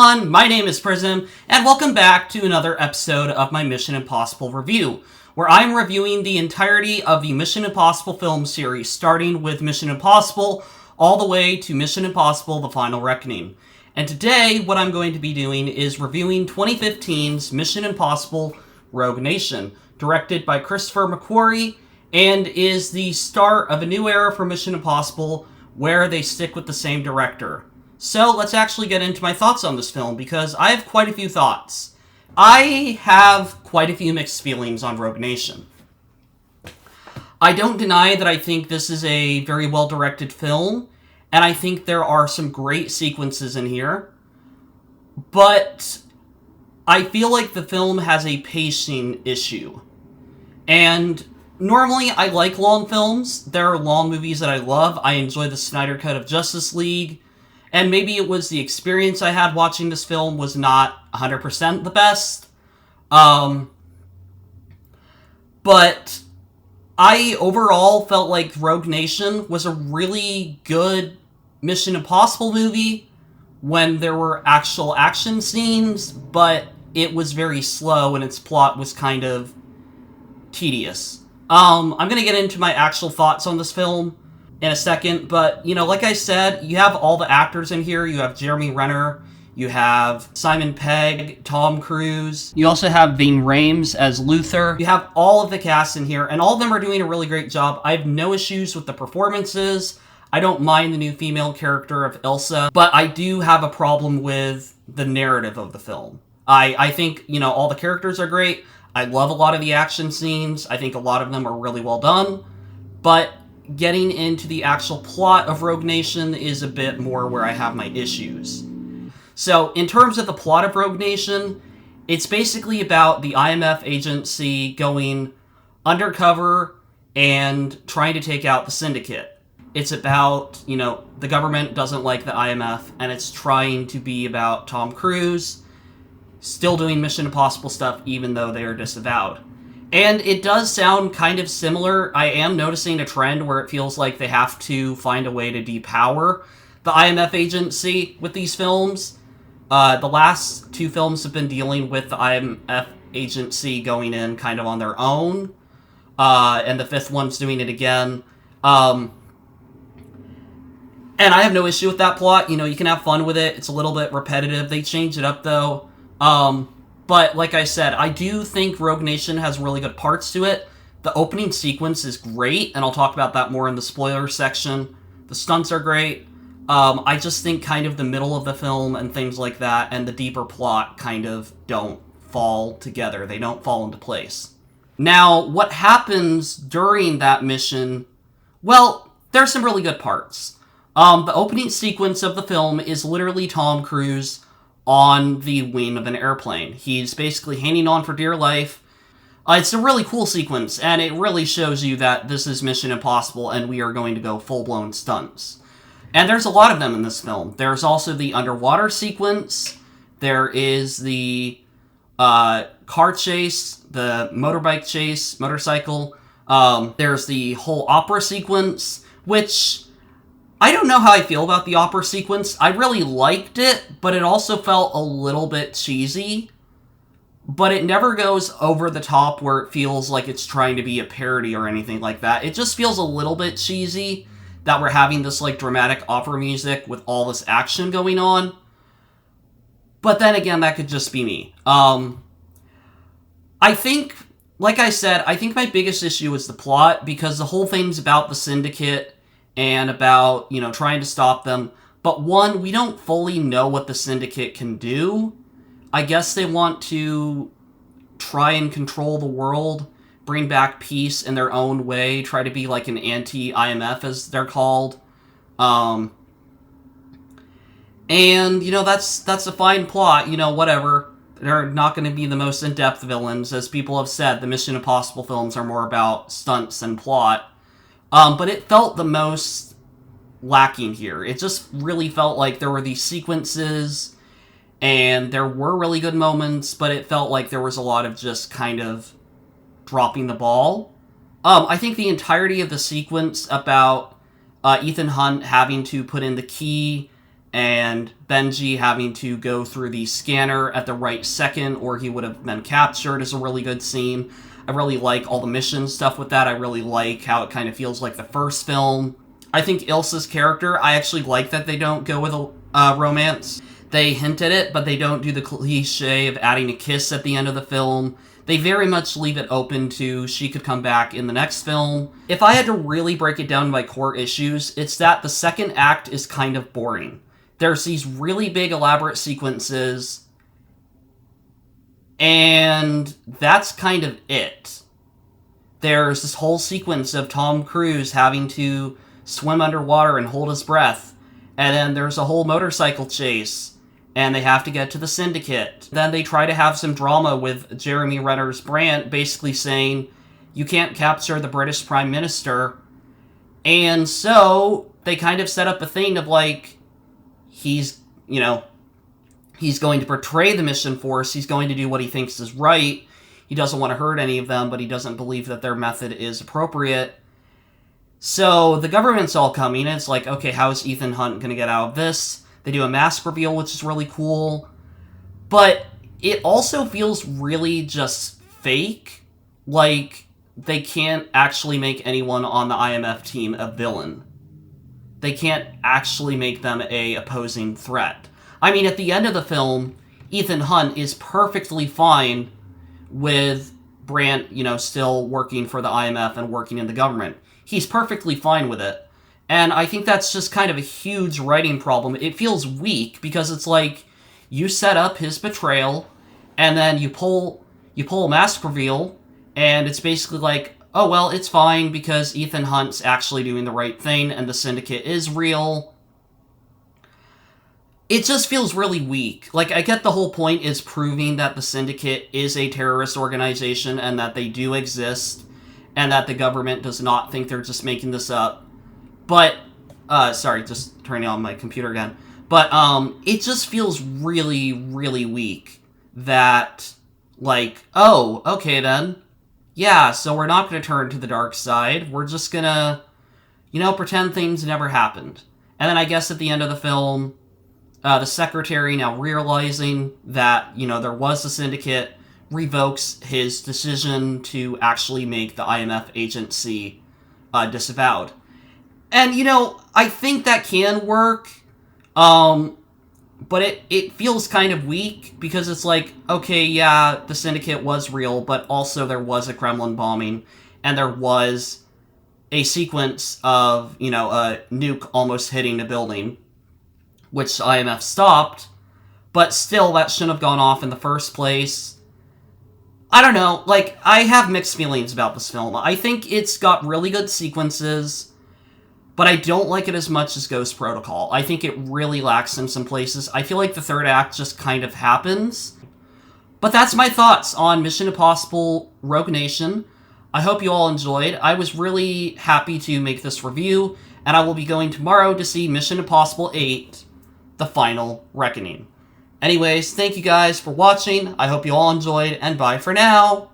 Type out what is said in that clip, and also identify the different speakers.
Speaker 1: everyone, my name is Prism, and welcome back to another episode of my Mission Impossible review, where I'm reviewing the entirety of the Mission Impossible film series, starting with Mission Impossible all the way to Mission Impossible: The Final Reckoning. And today, what I'm going to be doing is reviewing 2015's Mission Impossible: Rogue Nation, directed by Christopher McQuarrie, and is the start of a new era for Mission Impossible, where they stick with the same director. So let's actually get into my thoughts on this film, because I have quite a few thoughts. I have quite a few mixed feelings on Rogue Nation. I don't deny that I think this is a very well-directed film, and I think there are some great sequences in here, but I feel like the film has a pacing issue. And normally I like long films. There are long movies that I love. I enjoy the Snyder Cut of Justice League. And maybe it was the experience I had watching this film was not 100% the best. But I overall felt like Rogue Nation was a really good Mission Impossible movie when there were actual action scenes, but it was very slow and its plot was kind of tedious. I'm going to get into my actual thoughts on this film in a second, but, like I said, you have all the actors in here. You have Jeremy Renner, you have Simon Pegg, Tom Cruise, you also have Ving Rhames as Luther. You have all of the cast in here, and all of them are doing a really great job. I have no issues with the performances. I don't mind the new female character of Elsa, but I do have a problem with the narrative of the film. I think, all the characters are great. I love a lot of the action scenes. I think a lot of them are really well done, but getting into the actual plot of Rogue Nation is a bit more where I have my issues. So, in terms of the plot of Rogue Nation, it's basically about the IMF agency going undercover and trying to take out the syndicate. It's about, the government doesn't like the IMF, and it's trying to be about Tom Cruise still doing Mission Impossible stuff even though they are disavowed. And it does sound kind of similar. I am noticing a trend where it feels like they have to find a way to depower the IMF agency with these films. The last two films have been dealing with the IMF agency going in kind of on their own. And the fifth one's doing it again. And I have no issue with that plot. You can have fun with it. It's a little bit repetitive. They change it up, though. But like I said, I do think Rogue Nation has really good parts to it. The opening sequence is great, and I'll talk about that more in the spoiler section. The stunts are great. I just think kind of the middle of the film and things like that, and the deeper plot kind of don't fall together. They don't fall into place. Now, what happens during that mission? Well, there's some really good parts. The opening sequence of the film is literally Tom Cruise on the wing of an airplane. He's basically hanging on for dear life. It's a really cool sequence, and it really shows you that this is Mission Impossible, and we are going to go full-blown stunts. And there's a lot of them in this film. There's also the underwater sequence. There is the car chase, the motorcycle. There's the whole opera sequence, which I don't know how I feel about the opera sequence. I really liked it, but it also felt a little bit cheesy. But it never goes over the top where it feels like it's trying to be a parody or anything like that. It just feels a little bit cheesy that we're having this dramatic opera music with all this action going on. But then again, that could just be me. I think, like I said, I think my biggest issue is the plot, because the whole thing's about the syndicate and about, trying to stop them. But one, we don't fully know what the syndicate can do. I guess they want to try and control the world, bring back peace in their own way, try to be like an anti-IMF, as they're called. And, that's a fine plot, whatever. They're not going to be the most in-depth villains. As people have said, the Mission Impossible films are more about stunts and plot. But it felt the most lacking here. It just really felt like there were these sequences, and there were really good moments, but it felt like there was a lot of just kind of dropping the ball. I think the entirety of the sequence about Ethan Hunt having to put in the key and Benji having to go through the scanner at the right second or he would have been captured is a really good scene. I really like all the mission stuff with that. I really like how it kind of feels like the first film. I think Ilsa's character, I actually like that they don't go with a romance. They hint at it, but they don't do the cliche of adding a kiss at the end of the film. They very much leave it open to she could come back in the next film. If I had to really break it down to my core issues, it's that the second act is kind of boring. There's these really big elaborate sequences, and that's kind of it. There's this whole sequence of Tom Cruise having to swim underwater and hold his breath, and then there's a whole motorcycle chase, and they have to get to the Syndicate. Then they try to have some drama with Jeremy Renner's Brant, basically saying, you can't capture the British Prime Minister. And so they kind of set up a thing of like, he's going to betray the mission force, he's going to do what he thinks is right, he doesn't want to hurt any of them, but he doesn't believe that their method is appropriate. So the government's all coming, and it's like, okay, how is Ethan Hunt going to get out of this? They do a mask reveal, which is really cool. But it also feels really just fake. Like, they can't actually make anyone on the IMF team a villain. They can't actually make them a opposing threat. I mean, at the end of the film, Ethan Hunt is perfectly fine with Brant, still working for the IMF and working in the government. He's perfectly fine with it. And I think that's just kind of a huge writing problem. It feels weak because it's like you set up his betrayal and then you pull a mask reveal and it's basically like, oh, well, it's fine because Ethan Hunt's actually doing the right thing and the Syndicate is real. It just feels really weak. Like, I get the whole point is proving that the Syndicate is a terrorist organization and that they do exist and that the government does not think they're just making this up. But, sorry, just turning on my computer again. But, it just feels really, really weak that, like, oh, okay then. Yeah, so we're not going to turn to the dark side. We're just going to, pretend things never happened. And then I guess at the end of the film, the secretary, now realizing that, there was a Syndicate, revokes his decision to actually make the IMF agency disavowed. And, I think that can work, but it feels kind of weak, because it's like, okay, yeah, the Syndicate was real, but also there was a Kremlin bombing, and there was a sequence of, a nuke almost hitting a building, which the IMF stopped, but still, that shouldn't have gone off in the first place. I don't know, like, I have mixed feelings about this film. I think it's got really good sequences, but I don't like it as much as Ghost Protocol. I think it really lacks in some places. I feel like the third act just kind of happens. But that's my thoughts on Mission Impossible Rogue Nation. I hope you all enjoyed. I was really happy to make this review, and I will be going tomorrow to see Mission Impossible 8, The Final Reckoning. Anyways, thank you guys for watching. I hope you all enjoyed, and bye for now!